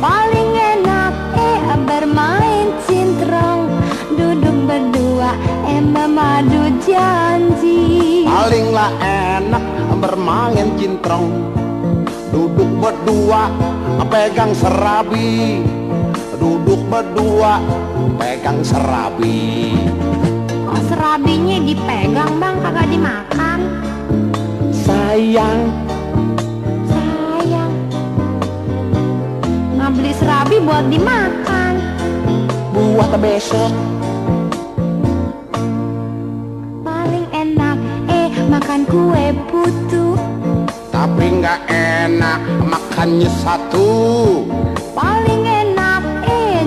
Paling enak bermain cintrong. Duduk berdua memadu janji. Paling lah enak bermain cintrong. Duduk berdua, pegang serabi. Duduk berdua, pegang serabi. Oh, serabinya dipegang bang, kagak dimakan. Sayang, Sayang, nggak beli serabi buat dimakan. buat besok. Paling enak makan kue putu. Tapi nggak enak makannya satu. Paling enak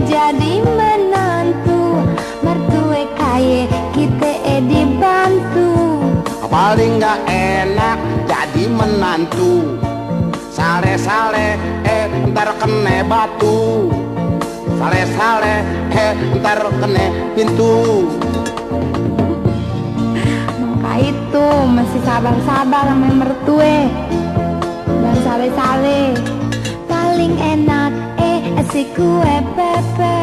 jadi menantu. Mertue kaya kita dibantu. Paling nggak enak jadi menantu. Sale-sale, ntar kena batu. Sale-sale, ntar kena pintu. Maka itu masih sabar-sabar sama mertue. Dan sale-sale. Paling enak si kue pepe.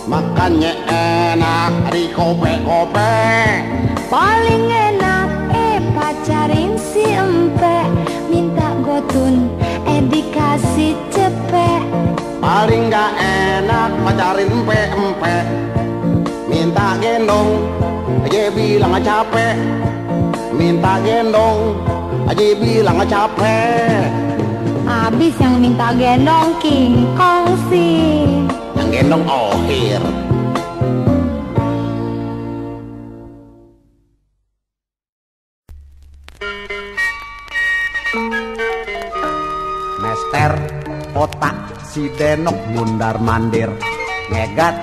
Makannya enak di kope-kope. Paling enak pacarin si empe. Minta gotun dikasih cepet. Paling nggak enak pacarin empe-empe. Minta gendong, aja bilang capek. Minta gendong, aja bilang capek. Habis yang minta gendong King Kong sih. Yang gendong ohir. Mester otak si Denok mundar mandir, ngegat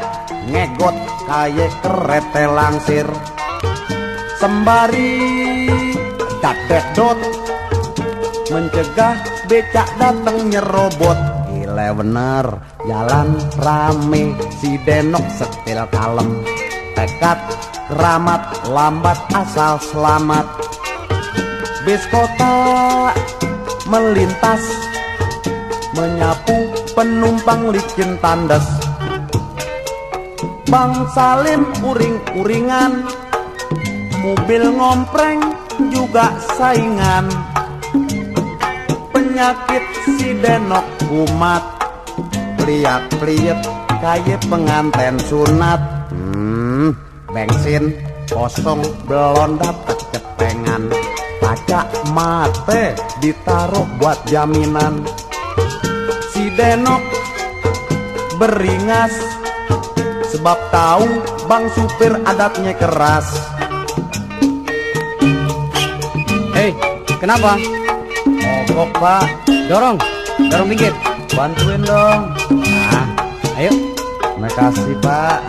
ngegot kaya kereta langsir, sembari dadedot mencegah becak dateng nyerobot. Gile bener, jalan rame, si Denok setil kalem, tekad keramat lambat asal selamat. Bis kota melintas, menyapu penumpang licin tandas. Bang Salim uring-uringan, mobil ngompreng juga saingan. Penyakit si Denok kumat, pliat-pliet kayak penganten sunat. Bensin kosong belum dapet ketengan, kaca mate ditaruh buat jaminan. Si Denok beringas, sebab tahu bang supir adatnya keras. Hei, kenapa? Mogok pak. Dorong pinggir. Bantuin dong. Nah, ayo. Makasih pak.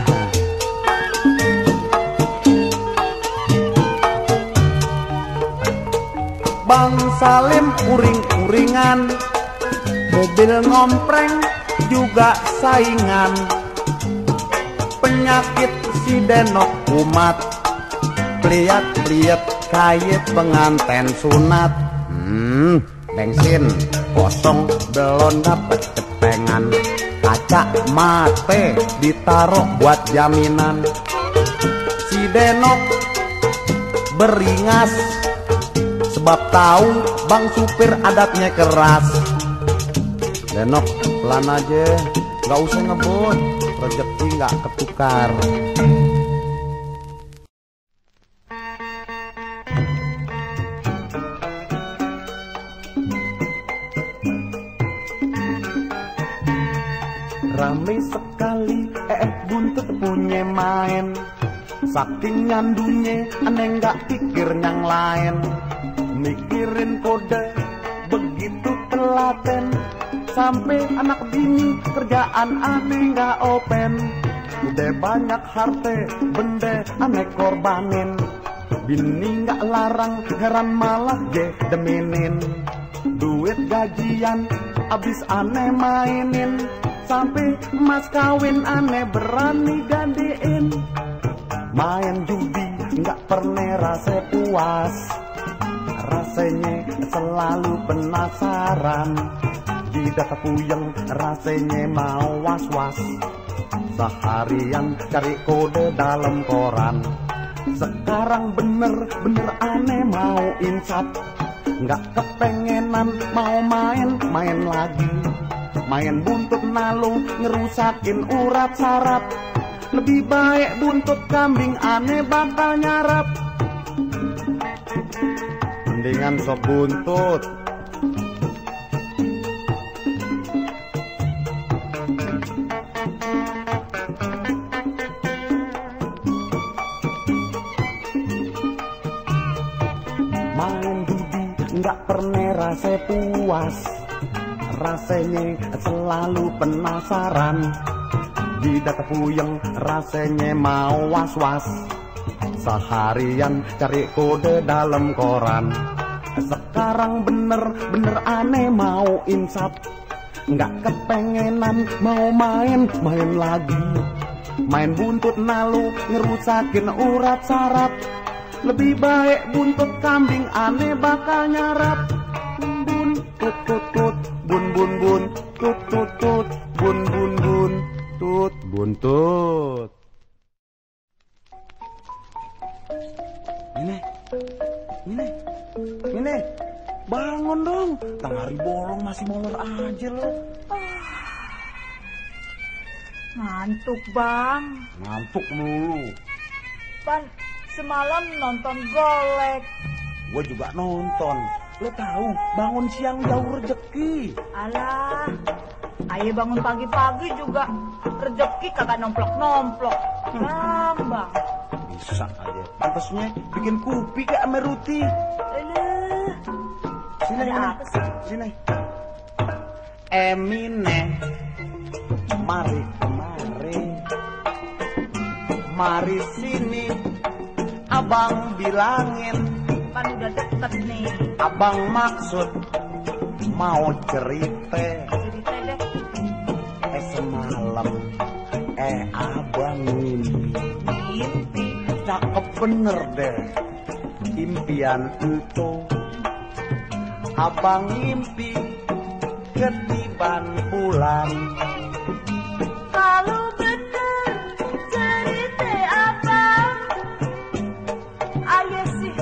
Bang Salim uring-uringan, mobil ngompreng juga saingan. Penyakit si Denok kumat, pliat-pliet kayak penganten sunat. Bensin kosong belum dapet ketengan, kaca mate ditaruh buat jaminan. Si Denok beringas, sebab tahu bang supir adatnya keras. Denok pelan aja, gak usah ngebut, rezeki gak ketukar. Rame sekali buntut punya main, saking nyandunya aneh gak pikir yang lain. Mikirin kode begitu telaten, sampai anak bini kerjaan aneh gak open. Udah banyak harta benda aneh korbanin, bini gak larang heran malah deminin. Duit gajian abis aneh mainin, sampai mas kawin aneh berani gantiin. Main judi gak pernah rasa puas, rasanya selalu penasaran. Di data puyeng rasanya mau was-was, seharian cari kode dalam koran. Sekarang bener-bener aneh mau insap, nggak kepengenan mau main lagi. Main buntut nalu ngerusakin urat saraf, lebih baik buntut kambing aneh bakal nyarap. Mendingan sok buntut. Main judi nggak pernah rasa puas, rasanya selalu penasaran. Di data puyeng rasanya mau was-was, seharian cari kode dalam koran. Sekarang bener-bener aneh mau insap, nggak kepengenan mau main lagi. Main buntut nalu ngerusakin urat saraf, lebih baik buntut kambing aneh bakal nyarap. Bun tut tut tut, bun bun bun, tut tut tut, bun bun bun, tut buntut. Ini, bangun dong. Tengah hari bolong masih molor aja lo. Ngantuk bang. Ngantuk mulu. Pan semalam nonton golek. Gue juga nonton. Lo tahu bangun siang jauh rezeki. Alah, ayo bangun pagi-pagi juga rezeki kagak nomplok-nomplok. Bang. Bisa aja. Pantasnya bikin kopi kayak sama roti. Sini. Emine Mari kemari, mari sini, abang bilangin. Kan udah deket nih. Abang maksud mau cerita. Cerita deh. Semalam abang mimpi. Cakep bener deh impian itu. Abang mimpi ketiban bulan. Kalau bener cerita abang, ayah sih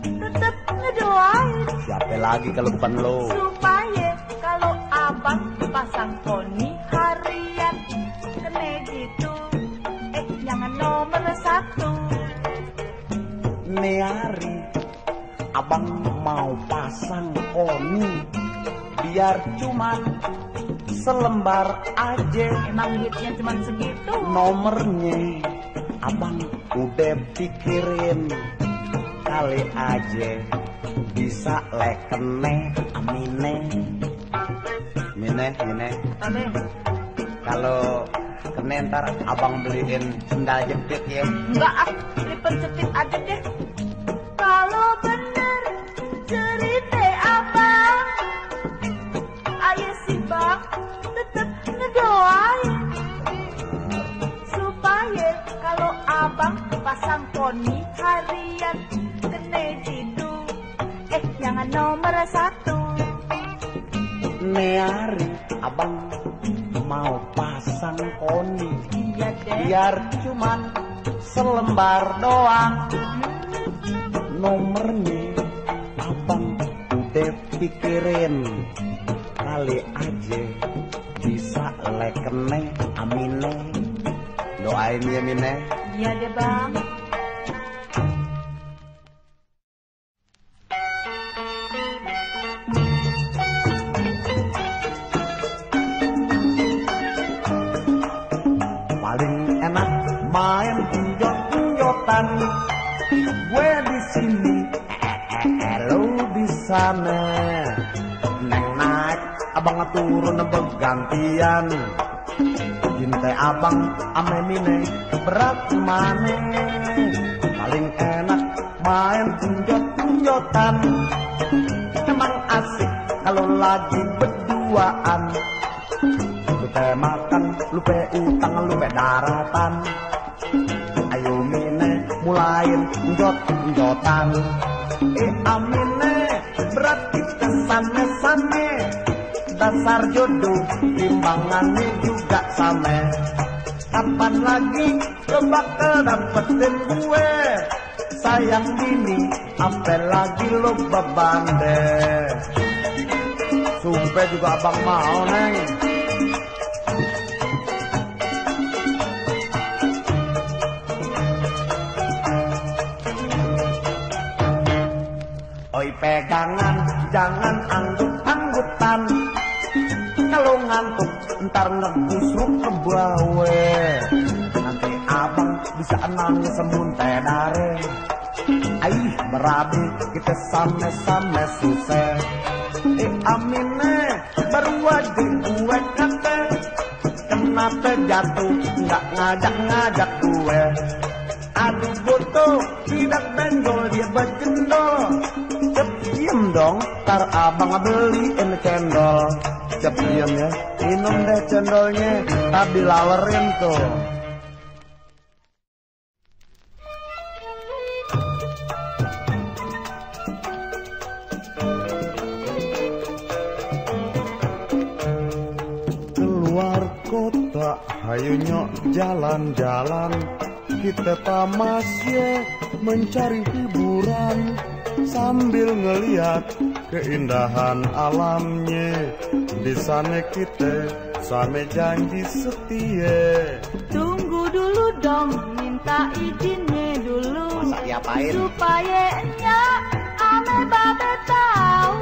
tetep ngedoain. Siapa lagi kalau bukan lo? Supaya kalau abang pasang poni harian kene gitu. Jangan nomor 1. Neari, abang mau pasang poni biar cuman selembar aja. Emang duitnya cuman segitu. Nomornya abang udah pikirin, kali aja bisa lekene amine. Mine. Tade. Kalau kene ntar abang beliin sendal jepit ya. Enggak, dipencetit aja deh. Kalau bener cerita abang, ayah si bang tetep ngedoain. Supaya kalau abang pasang poni harian kene jidu. Jangan nomor 1. Neari, abang mau pasang poni. Iya deh. Biar cuman selembar doang. Nomornya abang udah pikirin, kali aja bisa lekene amine. Doain ya Mine. Iya deh bang. Paling enak main pinjot-pinjotan. Gue di sini, lo di sana. Neng naik, abang turun bergantian. Jintai abang ame Mine berat mana? Paling enak main pinjot-pinjotan. Emang asik kalau lagi berduaan. Lupa makan, lupa utang, lupa daratan. Ayo Mine mulain pinjot-pinjotan. Amine berarti kesane-sane. Dasar jodoh timbangannya juga sama. Kapan lagi lo bakal dapetin gue? Sayang bini, apa lagi lo beban deh. Sumpah juga abang mau neng. Oi pegangan, jangan anggut-anggutan. Kalau ngantuk, ntar ngebusruk ke bawe. Nanti abang bisa nangis semuntah dare. Aih, berabi kita sama-sama susah. Amine, baru aja gue kata. Kenapa jatuh, nggak ngajak-ngajak gue. Aduh boto, tidak benjol dia berjendol. Cep diem dong, ntar abang beliin cendol. Cep diem ya, minum deh cendolnya, tadi lalerin tuh. Keluar kota, hayu nyok jalan-jalan. Kita tamasya mencari hiburan sambil ngeliat keindahan alamnya. Di sana kita sama janji setia. Tunggu dulu dong, minta izinnya dulu. Masa diapain? Supaya enyak ame babe tahu.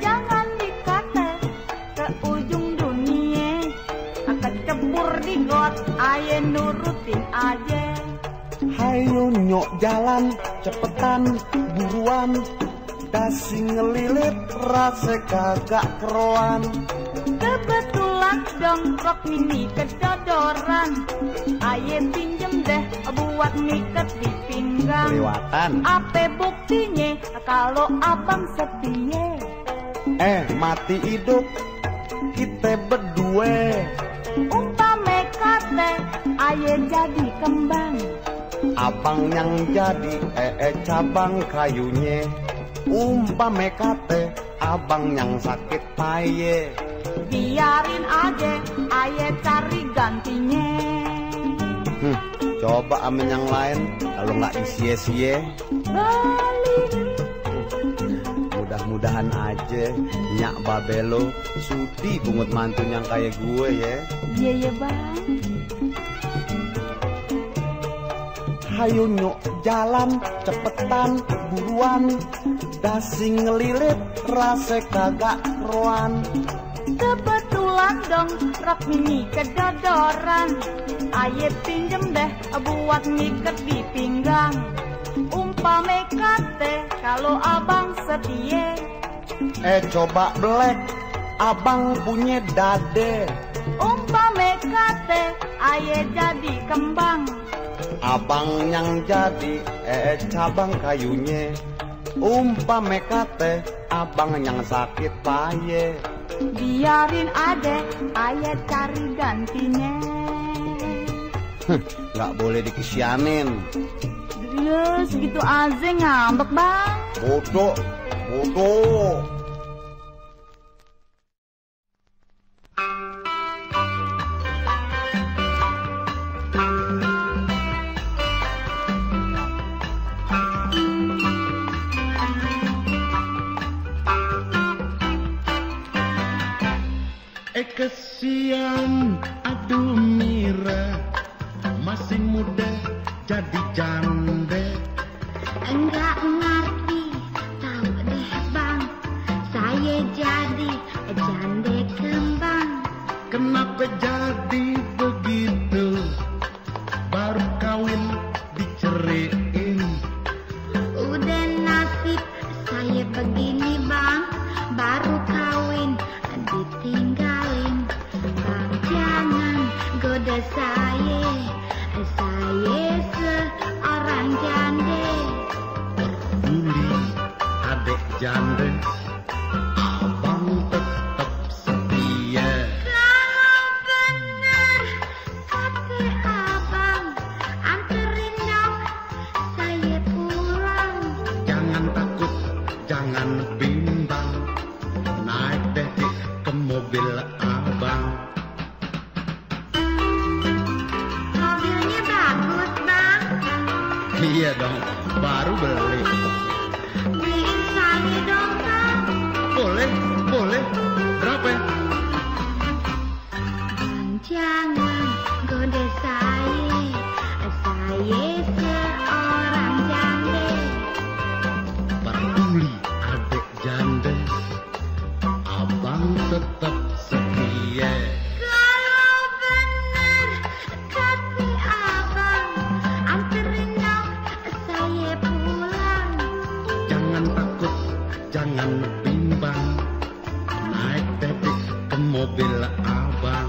Jangan dikata ke ujung dunia. Akan cebur di got, aye nurutin aja. Hayu nyok jalan cepetan buruan. Dasi ngelilit rasa kagak keroan. Kebetulan dong rok mini kedodoran. Aye pinjem deh buat ngiket di pinggang. Kelewatan. Apa buktinya kalau abang setia? Mati hidup kita berdua. Umpame kate aye jadi kembang. Abang yang jadi cabang kayunya. Umpame kate abang yang sakit paye. Biarin aja aye cari gantinya. Coba amin yang lain, kalau nggak disie-sie. Balik. Mudah-mudahan aja nyak babelo sudi pungut mantu yang kayak gue ya. Iya ya bang. Hayu nyuk jalan cepetan buruan. Dasi ngelilit rasa kagak roan. Kebetulan dong rok mini kedodoran. Aye pinjem deh buat ngiket di pinggang. Umpame kate kalau abang setia. Coba belek abang punya dade. Umpame kate aye jadi kembang. Abang yang jadi cabang kayunya. Umpame kate abang yang sakit paye. Biarin aja aye cari gantinya. Nggak boleh dikesianin. Ya segitu aja ngambek bang. Bodoh, bodoh. Kesian, aduh Mira, masih muda jadi janda. Enggak ngerti, tahu deh bang, saya jadi janda kembang. Kenapa jadi begitu? Baru kawin diceriin. Udah nasib saya begini bang, baru kawin ditinggalin. Bang jangan goda saya seorang janda. Peduli adek janda, abang tetap setia. Kalau benar kata abang, anterin dong saya pulang. Jangan takut, jangan bimbang, naik deh ke mobil abang. Mobilnya bagus bang, Iya dong, baru beli. beliin saya dong bang. Boleh, boleh. Berapa? Bang jangan goda saya seorang janda. Peduli adek janda, abang tetap setia. Kalau benar kata abang, anterin dong saya pulang. Jangan takut, jangan bimbang, naik deh ke mobil abang.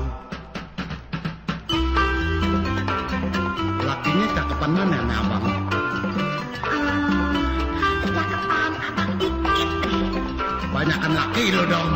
Lakinya cakepan mana nih abang? Cakepan abang dikit. Banyakan laki lo dong.